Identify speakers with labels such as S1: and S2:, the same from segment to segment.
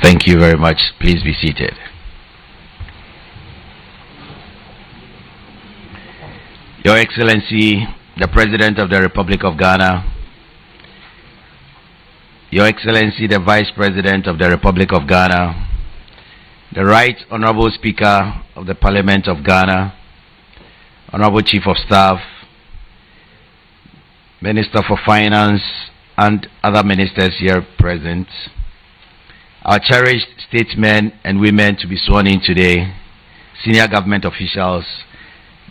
S1: Thank you very much. Please be seated. Your Excellency, the President of the Republic of Ghana, Your Excellency, the Vice President of the Republic of Ghana, the Right Honorable Speaker of the Parliament of Ghana, Honorable Chief of Staff, Minister for Finance, and other ministers here present, our cherished statesmen and women to be sworn in today, senior government officials,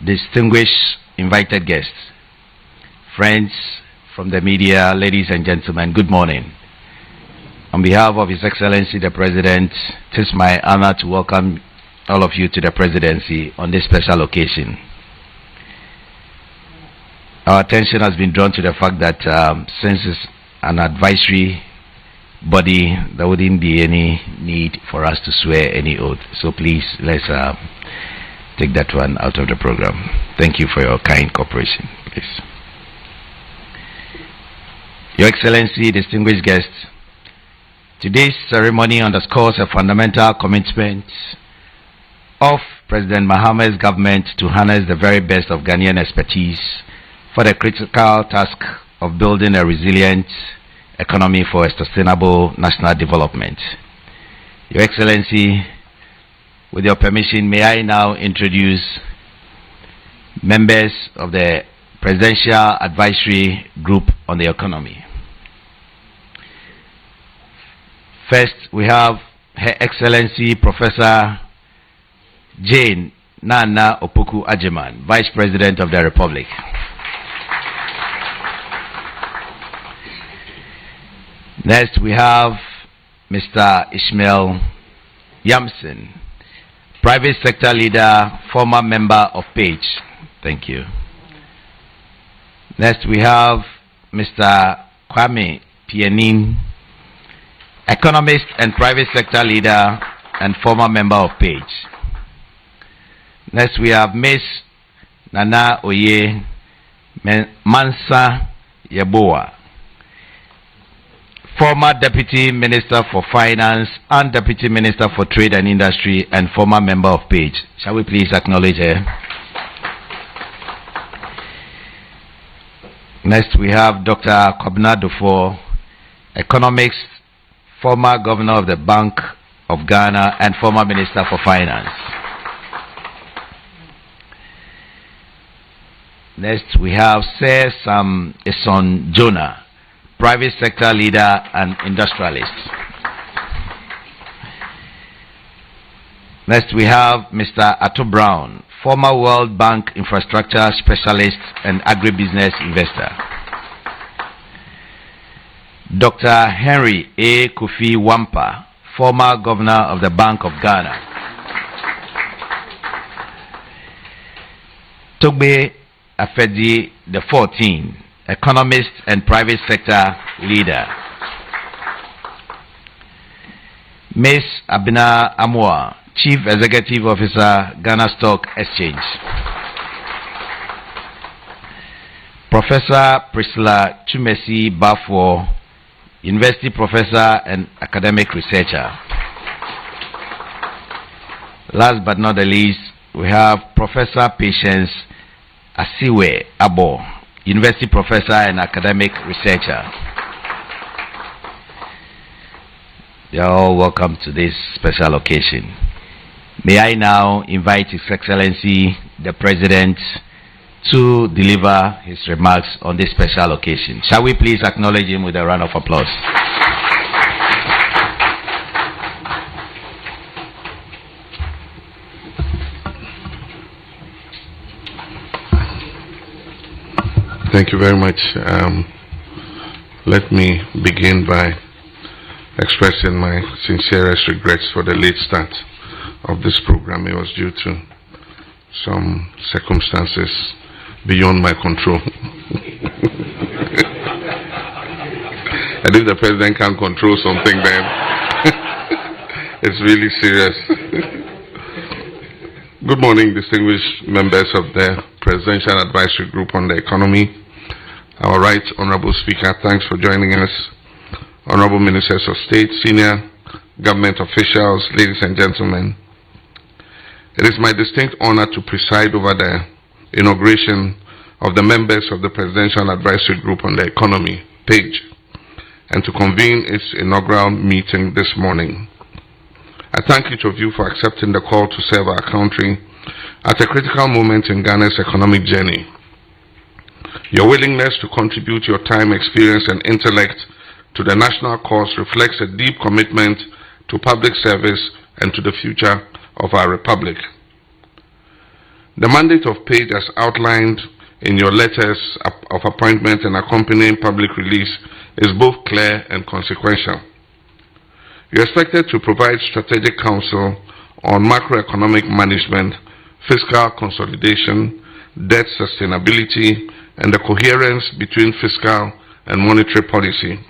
S1: distinguished invited guests, friends from the media, ladies and gentlemen, good morning. On behalf of His Excellency the President, it is my honor to welcome all of you to the Presidency on this special occasion. Our attention has been drawn to the fact that since it's an advisory body, there wouldn't be any need for us to swear any oath. So please, let's take that one out of the program. Thank you for your kind cooperation, please. Your Excellency, distinguished guests, today's ceremony underscores a fundamental commitment of President Mahama's government to harness the very best of Ghanaian expertise for the critical task of building a resilient economy for a sustainable national development. Your Excellency, with your permission, may I now introduce members of the Presidential Advisory Group on the Economy. First, we have Her Excellency Professor Jane Nana Opoku Agyeman, Vice President of the Republic. Next, we have Mr. Ishmael Yamson, Private Sector Leader, former member of PAGE. Thank you. Next, we have Mr. Kwame Pianin, Economist and Private Sector Leader and former member of PAGE. Next, we have Ms. Nana Oye Mansa Yeboah, former Deputy Minister for Finance and Deputy Minister for Trade and Industry and former member of PAGE. Shall we please acknowledge her? Next, we have Dr. Kobna Dufour, Economics, former Governor of the Bank of Ghana and former Minister for Finance. Next, we have Sir Sam Eson Jonah, Private Sector Leader and Industrialist. Next, we have Mr. Atto Brown, former World Bank Infrastructure Specialist and Agribusiness Investor. Dr. Henry A. Kofi Wampa, former Governor of the Bank of Ghana. Togbe Afedi the 14th, Economist and Private Sector Leader. Ms. Abina Amoa, Chief Executive Officer, Ghana Stock Exchange. Professor Priscilla Chumesi Bafo, University Professor and Academic Researcher. Last but not the least, we have Professor Patience Asiwe Abo, University Professor and Academic Researcher. You are all welcome to this special occasion. May I now invite His Excellency the President to deliver his remarks on this special occasion. Shall we please acknowledge him with a round of applause?
S2: Thank you very much. Let me begin by expressing my sincerest regrets for the late start of this program. It was due to some circumstances beyond my control. And if the president can't control something, then it's really serious. Good morning, distinguished members of the Presidential Advisory Group on the Economy. Our Right Honorable Speaker, thanks for joining us. Honorable Ministers of State, senior government officials, ladies and gentlemen, it is my distinct honor to preside over the inauguration of the members of the Presidential Advisory Group on the Economy, PAGE, and to convene its inaugural meeting this morning. I thank each of you for accepting the call to serve our country at a critical moment in Ghana's economic journey. Your willingness to contribute your time, experience, and intellect to the national cause reflects a deep commitment to public service and to the future of our republic. The mandate of PAGE, as outlined in your letters of appointment and accompanying public release, is both clear and consequential. You are expected to provide strategic counsel on macroeconomic management, fiscal consolidation, debt sustainability, and the coherence between fiscal and monetary policy.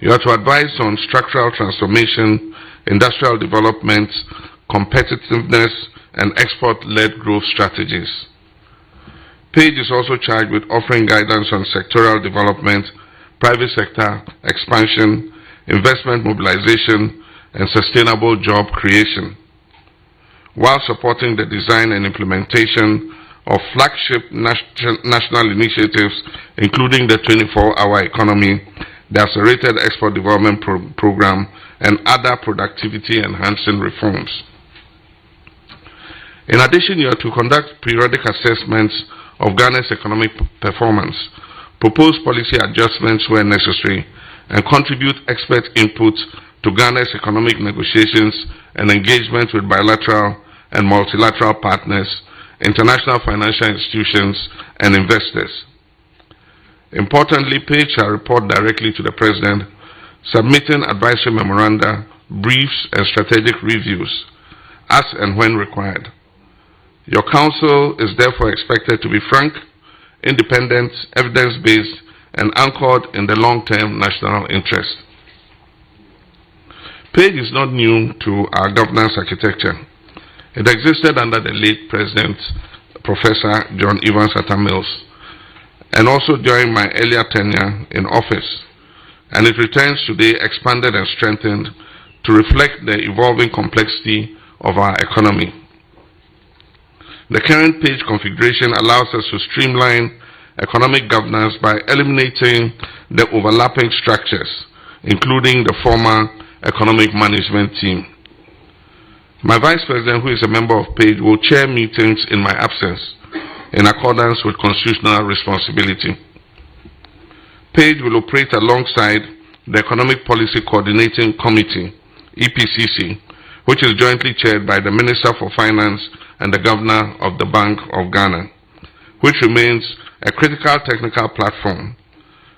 S2: You are to advise on structural transformation, industrial development, competitiveness, and export-led growth strategies. PAGE is also charged with offering guidance on sectoral development, private sector expansion, investment mobilization, and sustainable job creation, while supporting the design and implementation of flagship national initiatives, including the 24-hour economy, the Accelerated Export Development Program, and other productivity-enhancing reforms. In addition, you are to conduct periodic assessments of Ghana's economic performance, propose policy adjustments where necessary, and contribute expert input to Ghana's economic negotiations and engagement with bilateral and multilateral partners, international financial institutions, and investors. Importantly, PAGE shall report directly to the President, submitting advisory memoranda, briefs, and strategic reviews, as and when required. Your counsel is therefore expected to be frank, independent, evidence-based, and anchored in the long-term national interest. PAGE is not new to our governance architecture. It existed under the late President, Professor John Evans Atta Mills, and also during my earlier tenure in office, and it returns today expanded and strengthened to reflect the evolving complexity of our economy. The current PAGE configuration allows us to streamline economic governance by eliminating the overlapping structures, including the former economic management team. My Vice President, who is a member of PAGE, will chair meetings in my absence in accordance with constitutional responsibility. PAGE will operate alongside the Economic Policy Coordinating Committee, EPCC, which is jointly chaired by the Minister for Finance and the Governor of the Bank of Ghana, which remains a critical technical platform.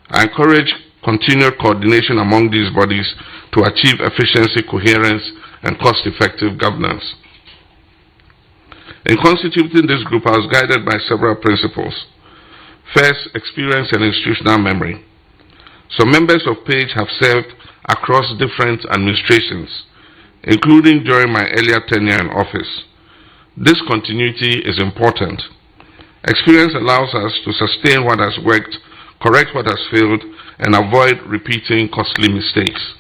S2: I encourage continued coordination among these bodies to achieve efficiency, coherence, and cost-effective governance. In constituting this group, I was guided by several principles. First, experience and institutional memory. Some members of PAGE have served across different administrations, including during my earlier tenure in office. This continuity is important. Experience allows us to sustain what has worked, correct what has failed, and avoid repeating costly mistakes.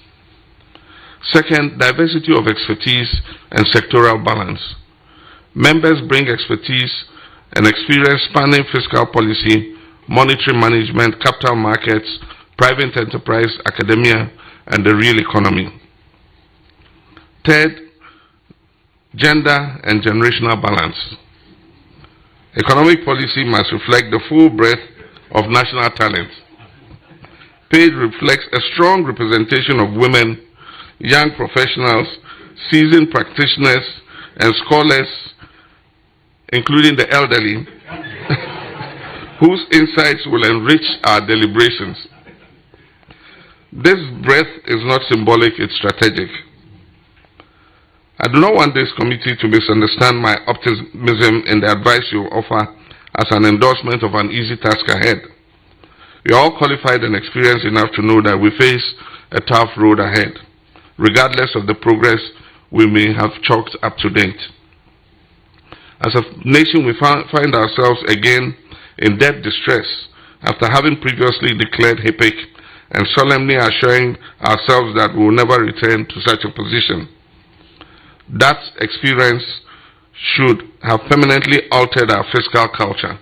S2: Second, diversity of expertise and sectoral balance. Members bring expertise and experience spanning fiscal policy, monetary management, capital markets, private enterprise, academia, and the real economy. Third, gender and generational balance. Economic policy must reflect the full breadth of national talent. PAGE reflects a strong representation of women, young professionals, seasoned practitioners, and scholars, including the elderly, whose insights will enrich our deliberations. This breadth is not symbolic, it's strategic. I do not want this committee to misunderstand my optimism in the advice you offer as an endorsement of an easy task ahead. We are all qualified and experienced enough to know that we face a tough road ahead, regardless of the progress we may have chalked up to date. As a nation, we find ourselves again in debt distress after having previously declared HIPC and solemnly assuring ourselves that we will never return to such a position. That experience should have permanently altered our fiscal culture.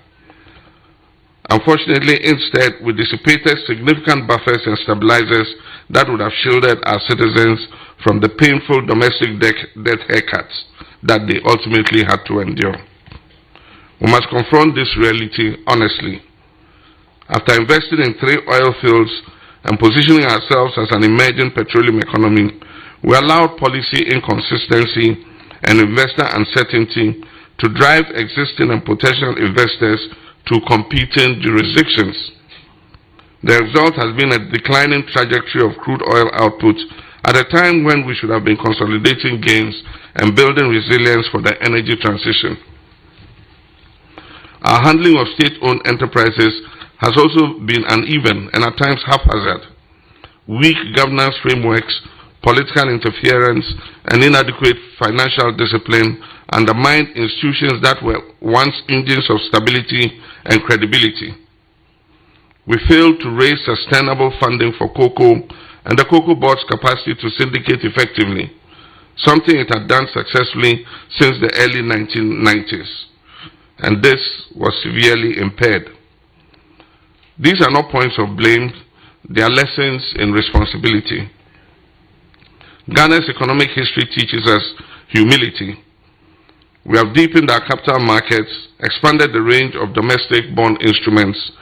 S2: Unfortunately, instead, we dissipated significant buffers and stabilizers that would have shielded our citizens from the painful domestic debt haircuts that they ultimately had to endure. We must confront this reality honestly. After investing in 3 oil fields and positioning ourselves as an emerging petroleum economy, we allowed policy inconsistency and investor uncertainty to drive existing and potential investors to competing jurisdictions. The result has been a declining trajectory of crude oil output at a time when we should have been consolidating gains and building resilience for the energy transition. Our handling of state-owned enterprises has also been uneven and at times haphazard. Weak governance frameworks, political interference, and inadequate financial discipline undermined institutions that were once engines of stability and credibility. We failed to raise sustainable funding for cocoa and the Cocoa Board's capacity to syndicate effectively, something it had done successfully since the early 1990s, and this was severely impaired. These are not points of blame, they are lessons in responsibility. Ghana's economic history teaches us humility. We have deepened our capital markets, expanded the range of domestic bond instruments,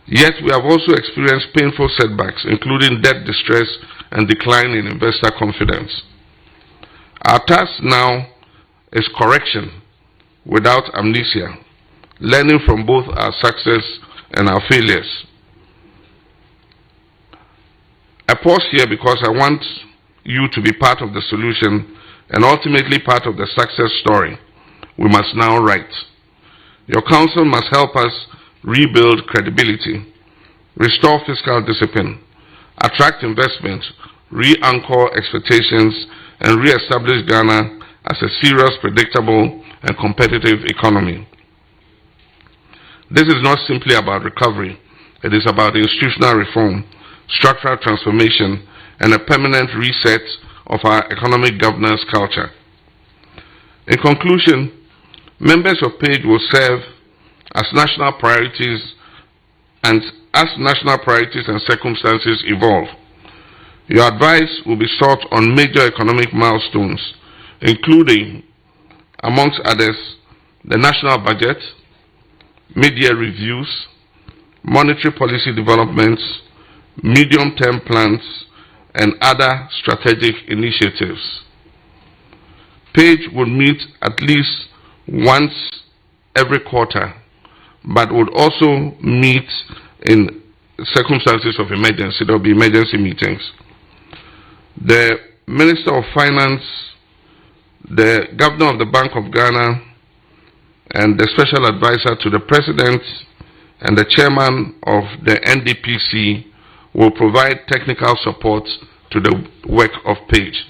S2: yet we have also experienced painful setbacks, including debt distress and decline in investor confidence. Our task now is correction without amnesia, learning from both our success and our failures. I pause here because I want you to be part of the solution and ultimately part of the success story we must now write. Your counsel must help us rebuild credibility, restore fiscal discipline, attract investment, re-anchor expectations, and re-establish Ghana as a serious, predictable, and competitive economy. This is not simply about recovery. It is about institutional reform, structural transformation, and a permanent reset of our economic governance culture. In conclusion, members of PAGE will serve as national priorities and circumstances evolve. Your advice will be sought on major economic milestones, including, amongst others, the national budget, mid-year reviews, monetary policy developments, medium-term plans, and other strategic initiatives. PAGE would meet at least once every quarter, but would also meet in circumstances of emergency. There will be emergency meetings. The Minister of Finance, the Governor of the Bank of Ghana, and the Special Advisor to the President and the Chairman of the NDPC will provide technical support to the work of PAGE.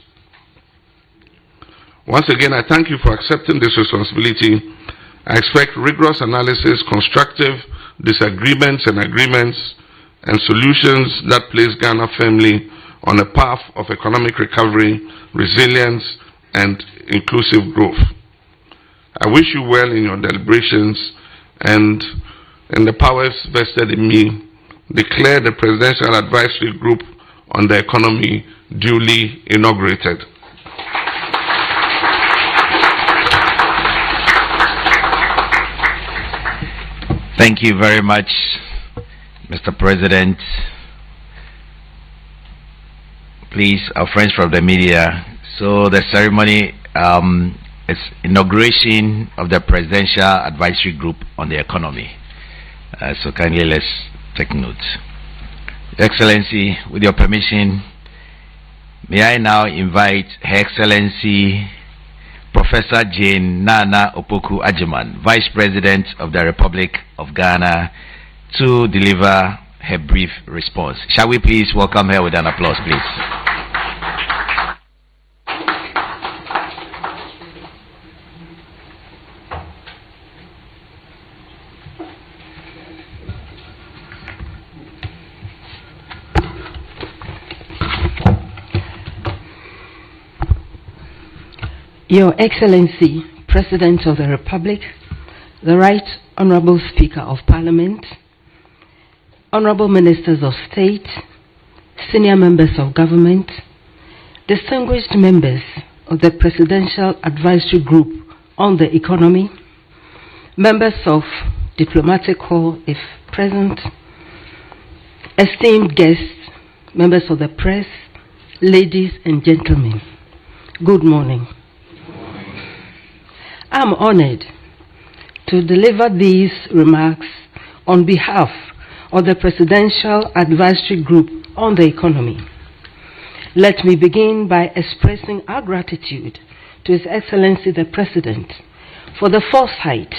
S2: Once again, I thank you for accepting this responsibility. I expect rigorous analysis, constructive disagreements and agreements, and solutions that place Ghana firmly on a path of economic recovery, resilience, and inclusive growth. I wish you well in your deliberations, and in the powers vested in me, declare the Presidential Advisory Group on the Economy duly inaugurated.
S1: Thank you very much, Mr. President. Please, our friends from the media. So the ceremony is inauguration of the Presidential Advisory Group on the Economy. So kindly let's take note. Your Excellency, with your permission, may I now invite Her Excellency Professor Jane Nana Opoku Agyeman, Vice President of the Republic of Ghana, to deliver her brief response. Shall we please welcome her with an applause, please?
S3: Your Excellency, President of the Republic, the Right Honorable Speaker of Parliament, Honorable Ministers of State, senior members of government, distinguished members of the Presidential Advisory Group on the Economy, members of Diplomatic Corps, if present, esteemed guests, members of the press, ladies and gentlemen, good morning. I'm honored to deliver these remarks on behalf of the Presidential Advisory Group on the Economy. Let me begin by expressing our gratitude to His Excellency the President for the foresight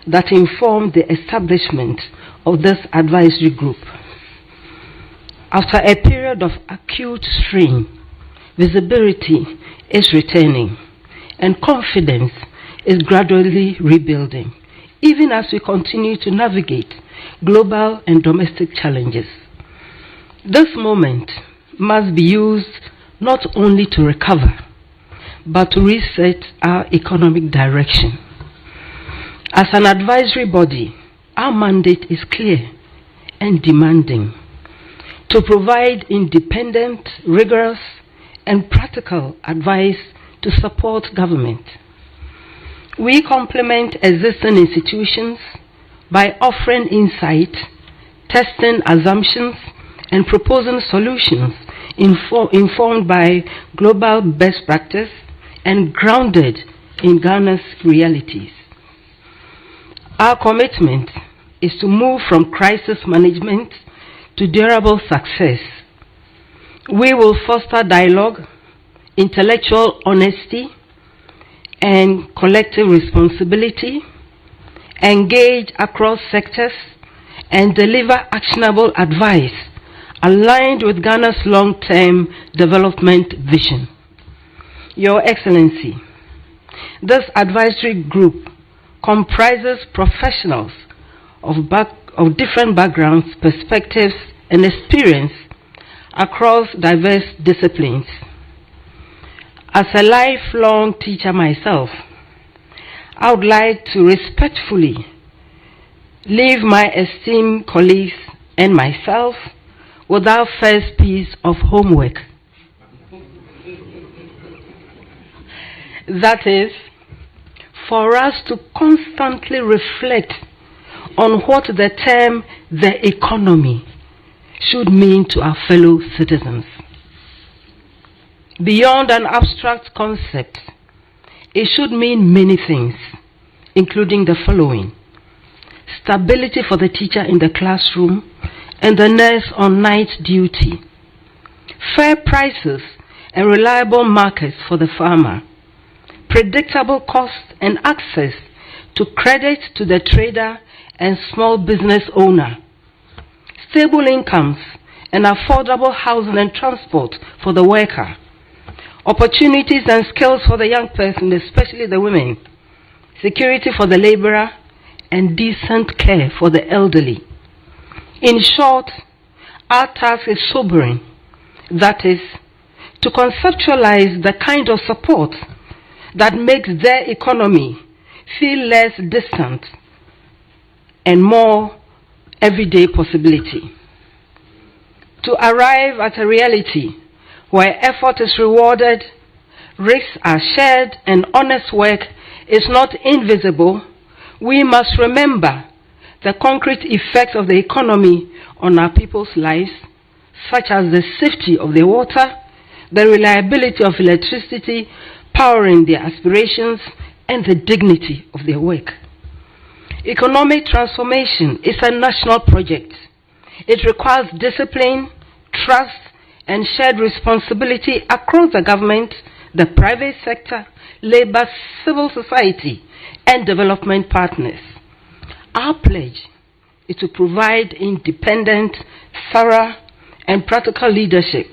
S3: that informed the establishment of this advisory group. After a period of acute strain, visibility is returning and confidence is gradually rebuilding, even as we continue to navigate global and domestic challenges. This moment must be used not only to recover, but to reset our economic direction. As an advisory body, our mandate is clear and demanding: to provide independent, rigorous, and practical advice to support government. We complement existing institutions by offering insight, testing assumptions, and proposing solutions informed by global best practice and grounded in Ghana's realities. Our commitment is to move from crisis management to durable success. We will foster dialogue, intellectual honesty, and collective responsibility, engage across sectors, and deliver actionable advice aligned with Ghana's long-term development vision. Your Excellency, this advisory group comprises professionals of different backgrounds, perspectives, and experience across diverse disciplines. As a lifelong teacher myself, I would like to respectfully leave my esteemed colleagues and myself with our first piece of homework. That is, for us to constantly reflect on what the term the economy should mean to our fellow citizens. Beyond an abstract concept, it should mean many things, including the following: stability for the teacher in the classroom and the nurse on night duty, fair prices and reliable markets for the farmer, predictable costs and access to credit to the trader and small business owner, stable incomes and affordable housing and transport for the worker, opportunities and skills for the young person, especially the women, security for the laborer, and decent care for the elderly. In short, our task is sobering. That is, to conceptualize the kind of support that makes their economy feel less distant and more everyday possibility. To arrive at a reality where effort is rewarded, risks are shared, and honest work is not invisible, we must remember the concrete effects of the economy on our people's lives, such as the safety of their water, the reliability of electricity powering their aspirations, and the dignity of their work. Economic transformation is a national project. It requires discipline, trust, and shared responsibility across the government, the private sector, labor, civil society, and development partners. Our pledge is to provide independent, thorough, and practical leadership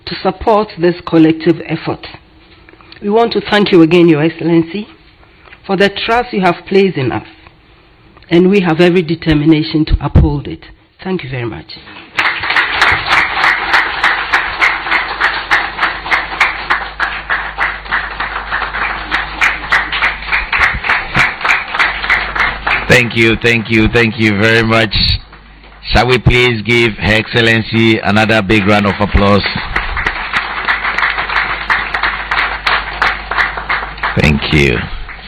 S3: to support this collective effort. We want to thank you again, Your Excellency, for the trust you have placed in us, and we have every determination to uphold it. Thank you very much.
S1: Thank you very much. Shall we please give Her Excellency another big round of applause? Thank you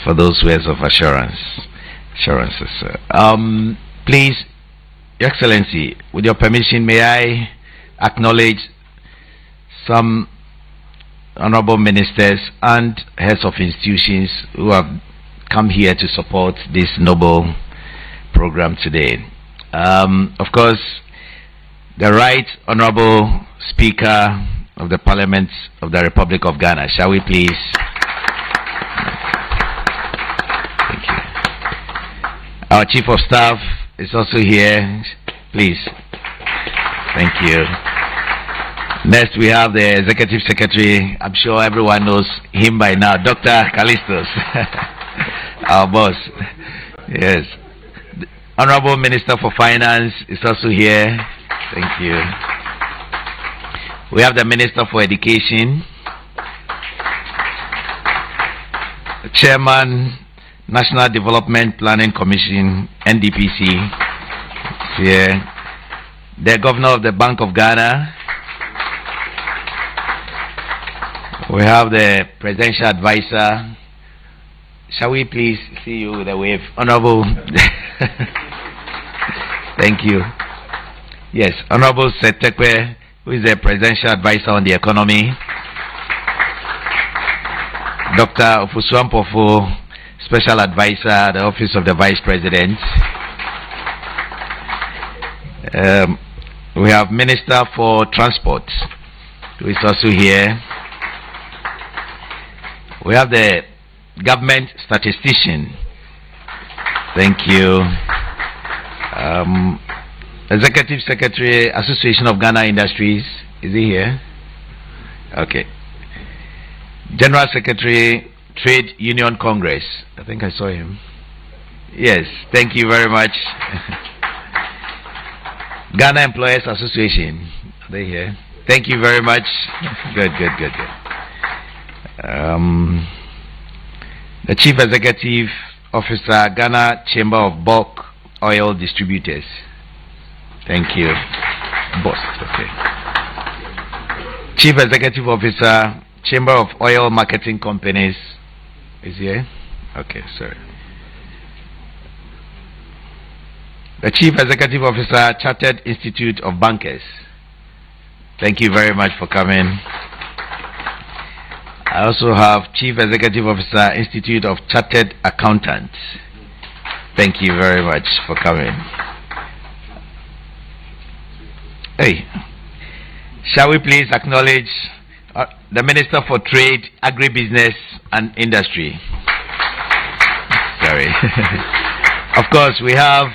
S1: for those words of assurances, sir. Please, Your Excellency, with your permission, may I acknowledge some honorable ministers and heads of institutions who have come here to support this noble program today. Of course, the Right Honorable Speaker of the Parliament of the Republic of Ghana. Shall we please? Thank you. Our Chief of Staff is also here. Please. Thank you. Next, we have the Executive Secretary. I'm sure everyone knows him by now, Dr. Callistus, our boss. Yes. The Honorable Minister for Finance is also here. Thank you. We have the Minister for Education, the Chairman, National Development Planning Commission, NDPC, is here. The Governor of the Bank of Ghana. We have the Presidential Advisor. Shall we please see you with a wave? Honorable. Thank you. Yes, Honorable Setekwe, who is the Presidential Advisor on the Economy. Dr. Ofusuampofo, Special Advisor at the Office of the Vice President. We have Minister for Transport, who is also here. We have the Government Statistician. Thank you. Executive Secretary, Association of Ghana Industries. Is he here? Okay. General Secretary, Trade Union Congress. I think I saw him. Yes, thank you very much. Ghana Employers Association. Are they here? Thank you very much. Good. The Chief Executive Officer, Ghana Chamber of Bulk Oil Distributors. Thank you. Boss, okay. Chief Executive Officer, Chamber of Oil Marketing Companies. Is here? Okay, sorry. The Chief Executive Officer, Chartered Institute of Bankers. Thank you very much for coming. I also have Chief Executive Officer, Institute of Chartered Accountants. Thank you very much for coming. Hey, shall we please acknowledge the Minister for Trade, Agribusiness and Industry? Sorry. Of course, we have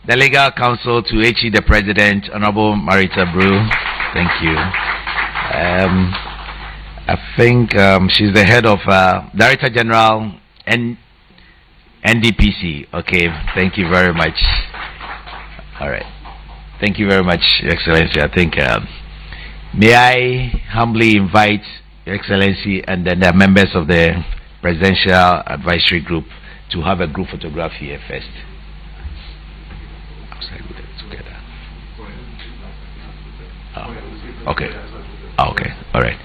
S1: the Legal Counsel to HE the President, Honorable Marita Brew. Thank you. I think she's the head of Director General NDPC. Okay, thank you very much. All right. Thank you very much, Your Excellency. I think, may I humbly invite Your Excellency and then the members of the Presidential Advisory Group to have a group photograph here first. Together. Oh, okay. Oh, okay. All right.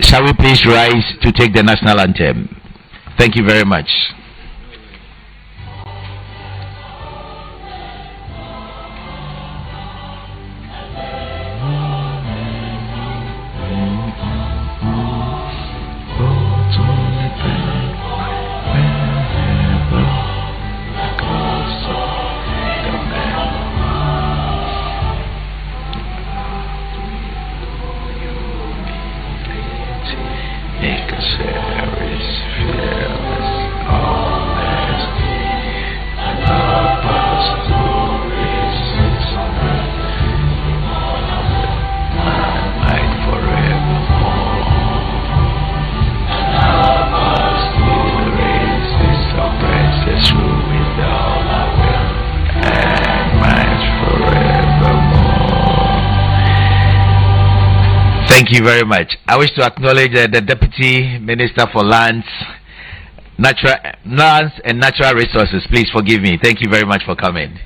S1: Shall we please rise to take the national anthem? Thank you very much. Thank you very much. I wish to acknowledge the Deputy Minister for Lands, Lands and Natural Resources. Please forgive me. Thank you very much for coming.